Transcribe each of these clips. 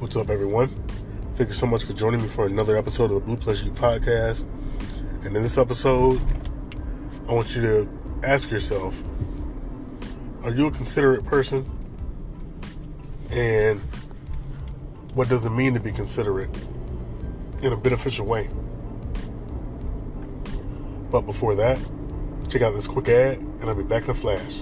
What's up, everyone? Thank you so much for joining me for another episode of the Blu You Podcast. And in this episode, I want you to ask yourself, are you a considerate person? And what does it mean to be considerate in a beneficial way? But before that, check out this quick ad, and I'll be back in a flash.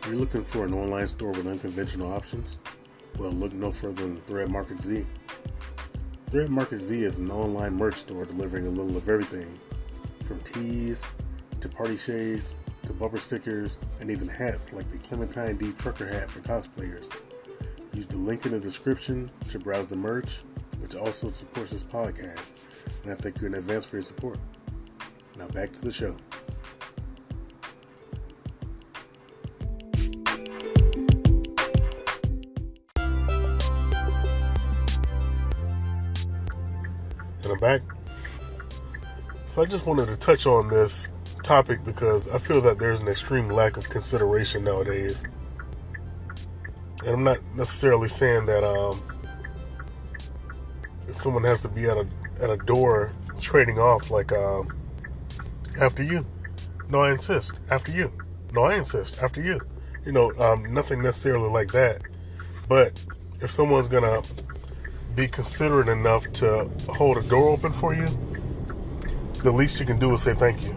Are you looking for an online store with unconventional options? Well, look no further than Thread Market Z. Thread Market Z is an online merch store delivering a little of everything, from tees to party shades to bumper stickers and even hats like the Clementine D trucker hat for cosplayers. Use the link in the description to browse the merch, which also supports this podcast, and I thank you in advance for your support. Now back to the show. And I'm back. So I just wanted to touch on this topic because I feel that there's an extreme lack of consideration nowadays. And I'm not necessarily saying that someone has to be at a door trading off like after you. No, I insist. After you. No, I insist. After you. Nothing necessarily like that. But if someone's gonna be considerate enough to hold a door open for you, the least you can do is say thank you.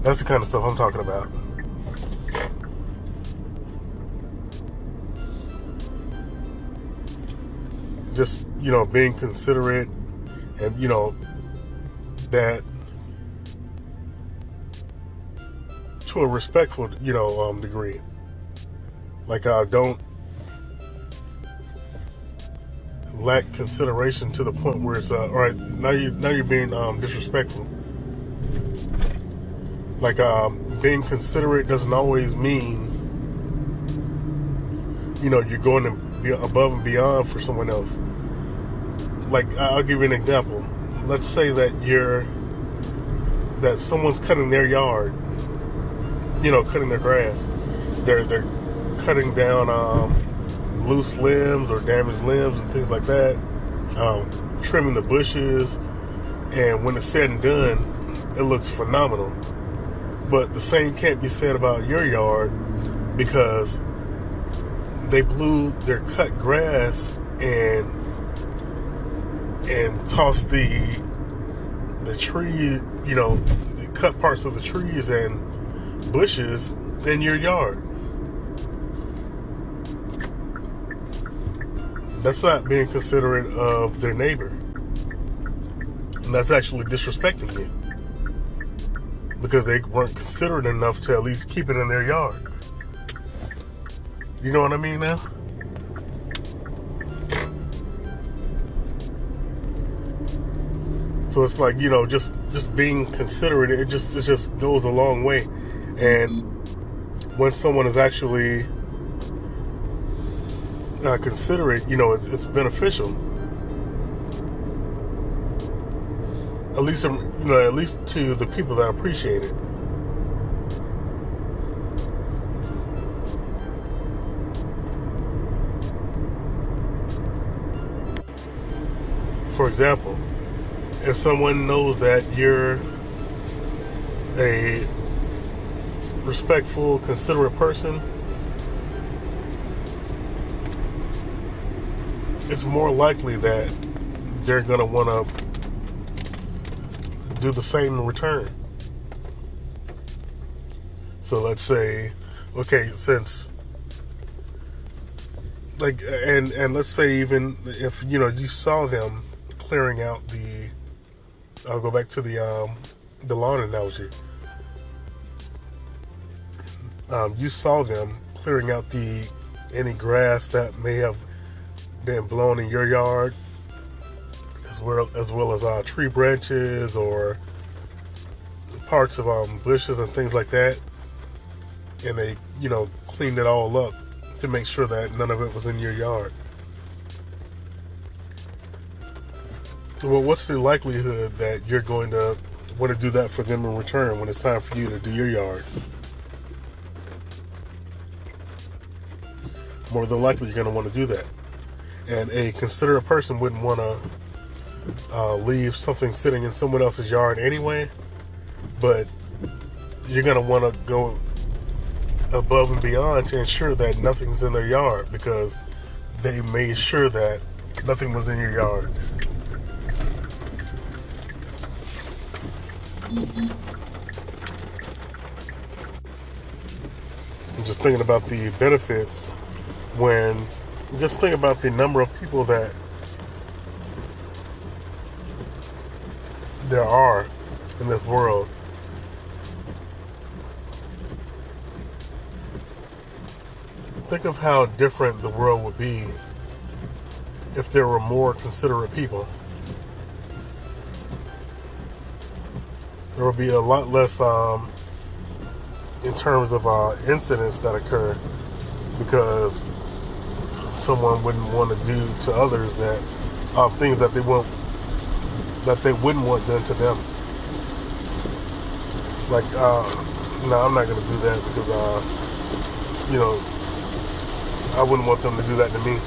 That's the kind of stuff I'm talking about. Just, being considerate and, that to a respectful, degree. Like, don't lack consideration to the point where it's all right, now you're being disrespectful. Like, being considerate doesn't always mean you're going to be above and beyond for someone else. Like, I'll give you an example. Let's say that someone's cutting their yard, cutting their grass. They're cutting down loose limbs or damaged limbs and things like that, trimming the bushes, and when it's said and done, it looks phenomenal. But the same can't be said about your yard, because they blew their cut grass and tossed the tree, the cut parts of the trees and bushes in your yard. That's not being considerate of their neighbor. And that's actually disrespecting you, because they weren't considerate enough to at least keep it in their yard. You know what I mean now? So it's like, just being considerate, it just goes a long way. And when someone is actually considerate, it's beneficial. At least to the people that appreciate it. For example, if someone knows that you're a respectful, considerate person, it's more likely that they're going to want to do the same in return. So let's say, okay, since, like, and let's say even if, you saw them clearing out I'll go back to the lawn analogy. You saw them clearing out any grass that may have been blown in your yard, as well as tree branches or parts of bushes and things like that, and they cleaned it all up to make sure that none of it was in your yard. Well, what's the likelihood that you're going to want to do that for them in return when it's time for you to do your yard? More than likely, you're going to want to do that. And a considerate person wouldn't want to leave something sitting in someone else's yard anyway, but you're going to want to go above and beyond to ensure that nothing's in their yard because they made sure that nothing was in your yard. I'm just thinking about the benefits just think about the number of people that there are in this world. Think of how different the world would be if there were more considerate people. There would be a lot less in terms of incidents that occur because someone wouldn't want to do to others that things that they wouldn't want done to them. Like, no, I'm not going to do that because, I wouldn't want them to do that to me.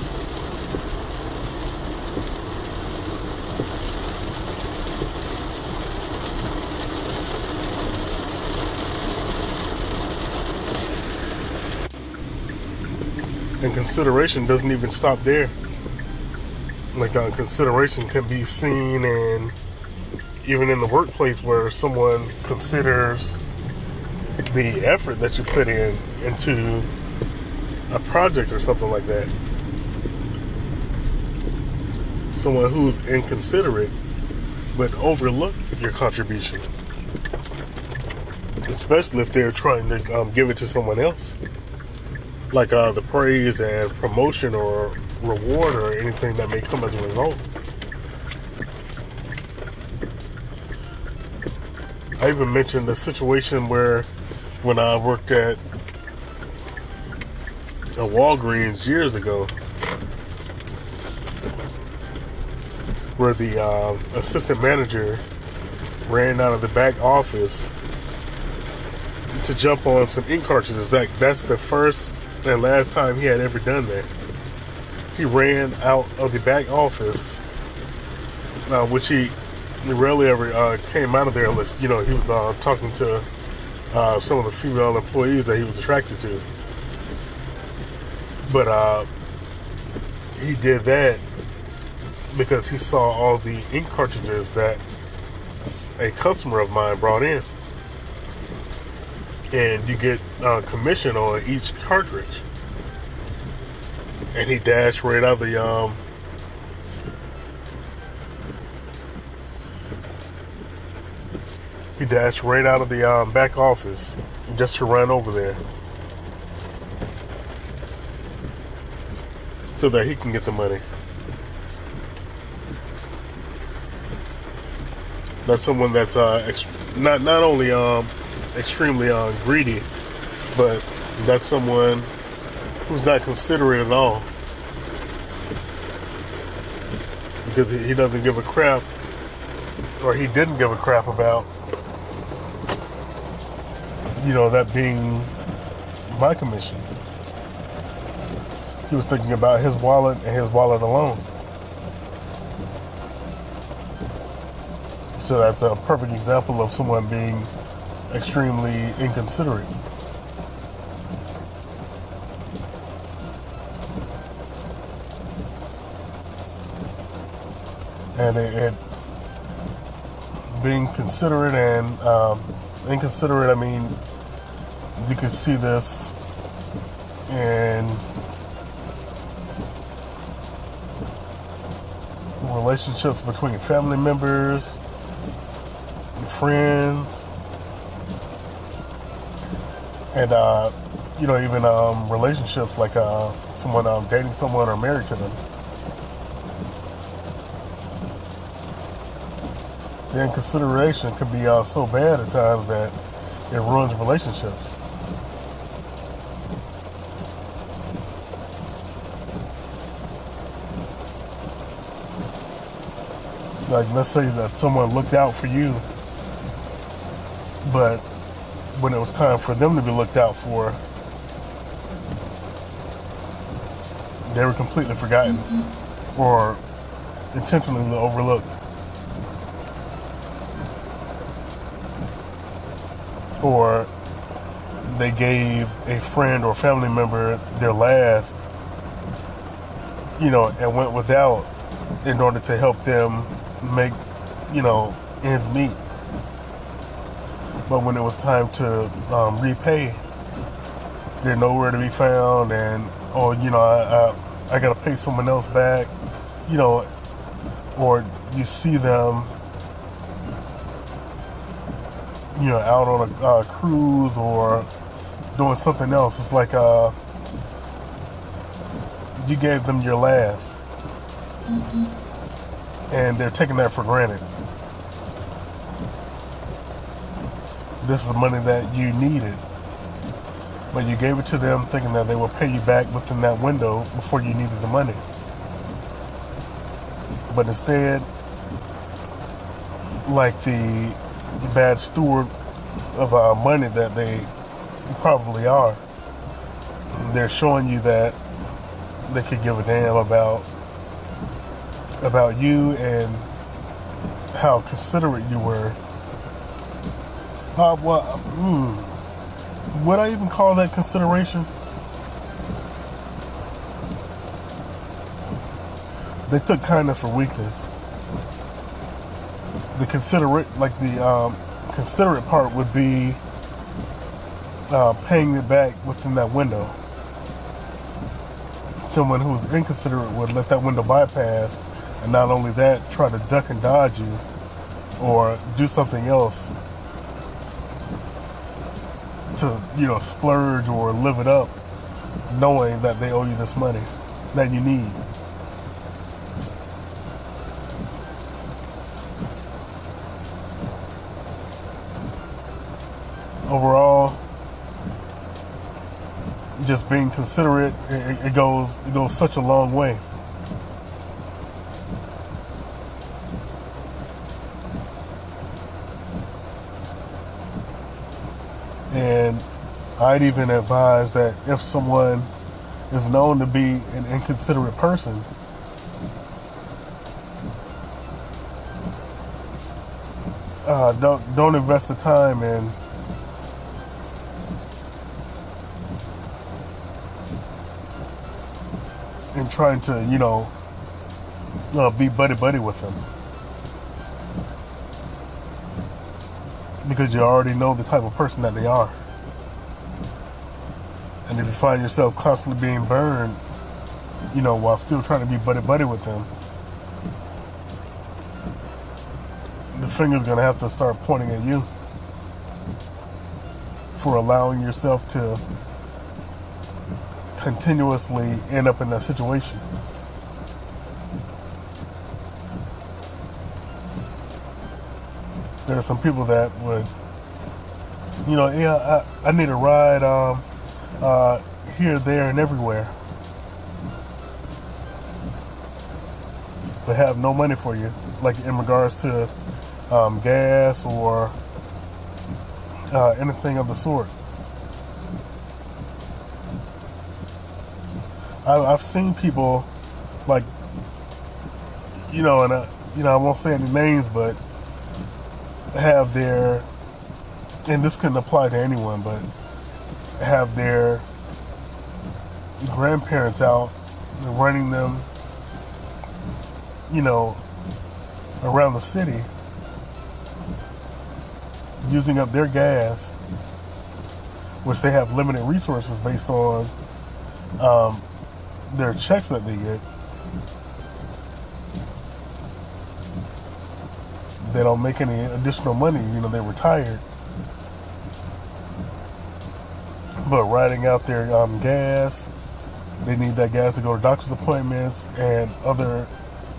And consideration doesn't even stop there. Like, consideration can be seen and even in the workplace where someone considers the effort that you put into a project or something like that. Someone who's inconsiderate but overlook your contribution, especially if they're trying to give it to someone else, like the praise and promotion or reward or anything that may come as a result. I even mentioned a situation where when I worked at a Walgreens years ago, where the assistant manager ran out of the back office to jump on some ink cartridges. That's the first and last time he had ever done that. He ran out of the back office, which he rarely ever came out of there unless, he was talking to some of the female employees that he was attracted to. But he did that because he saw all the ink cartridges that a customer of mine brought in. And you get commission on each cartridge. And he dashed right out of the back office just to run over there so that he can get the money. That's someone that's not only extremely greedy, but that's someone who's not considerate at all, because he doesn't give a crap, or he didn't give a crap about that being my commission. He was thinking about his wallet and his wallet alone. So that's a perfect example of someone being extremely inconsiderate. And it being considerate and inconsiderate, I mean, you can see this in relationships between family members, friends, and even relationships like someone dating someone or married to them. The inconsideration can be so bad at times that it ruins relationships. Like, let's say that someone looked out for you, but when it was time for them to be looked out for, they were completely forgotten or intentionally overlooked. Or they gave a friend or family member their last, and went without in order to help them make, ends meet. But when it was time to repay, they're nowhere to be found, and I gotta pay someone else back, or you see them, out on a cruise or doing something else. It's like you gave them your last, and they're taking that for granted. This is money that you needed, but you gave it to them thinking that they will pay you back within that window before you needed the money. But instead, like the bad steward of money that they probably are, they're showing you that they could give a damn about you and how considerate you were. Would I even call that consideration? They took kindness for weakness. The considerate part would be paying it back within that window. Someone who's inconsiderate would let that window bypass, and not only that, try to duck and dodge you or do something else to, splurge or live it up, knowing that they owe you this money that you need. Overall, just being considerate, it goes such a long way. And I'd even advise that if someone is known to be an inconsiderate person, don't invest the time in trying to, be buddy with them, because you already know the type of person that they are. And if you find yourself constantly being burned, while still trying to be buddy with them, the finger's gonna have to start pointing at you for allowing yourself to continuously end up in that situation. There are some people that would, I need a ride here, there, and everywhere, but have no money for you, like in regards to gas or anything of the sort. I've seen people, like, and I won't say any names, but have their, and this couldn't apply to anyone, but have their grandparents out running them, around the city, using up their gas, which they have limited resources based on their checks that they get. They don't make any additional money, they're retired. But riding out their gas, they need that gas to go to doctor's appointments and other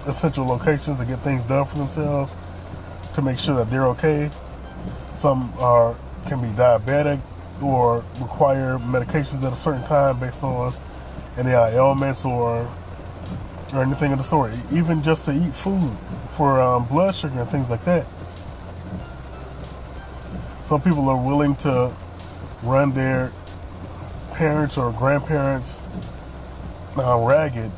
essential locations to get things done for themselves, to make sure that they're okay. Some can be diabetic or require medications at a certain time based on any ailments or or anything of the sort, even just to eat food for blood sugar and things like that. Some people are willing to run their parents or grandparents ragged,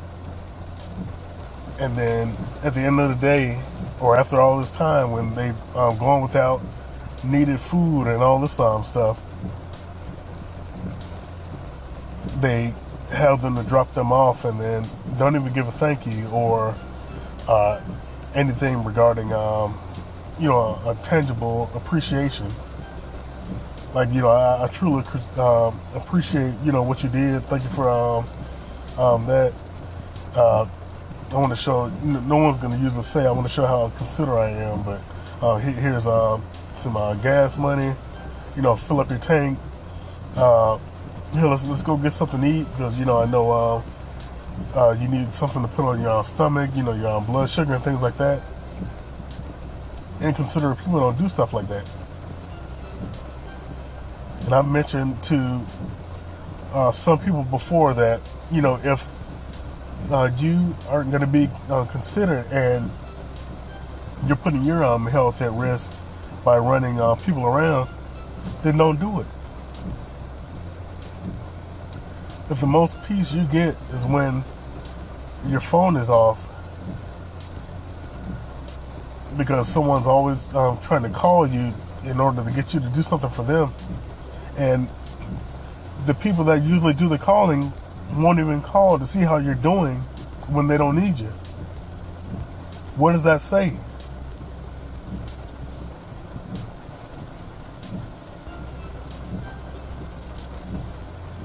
and then at the end of the day, or after all this time, when they've gone without needed food and all this stuff, they have them to drop them off and then don't even give a thank you or anything regarding a tangible appreciation. Like, I truly appreciate what you did. Thank you for that. I want to show, no one's going to usually say, I want to show how considerate I am, but here's some gas money, fill up your tank. Here, let's go get something to eat, because, I know you need something to put on your stomach, your blood sugar and things like that. Inconsiderate people don't do stuff like that. And I've mentioned to some people before that, if you aren't going to be considerate and you're putting your health at risk by running people around, then don't do it. If the most peace you get is when your phone is off because someone's always trying to call you in order to get you to do something for them, and the people that usually do the calling won't even call to see how you're doing when they don't need you. What does that say?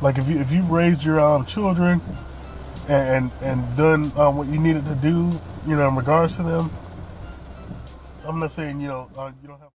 Like, if you've raised your children and done what you needed to do, in regards to them, I'm not saying you don't have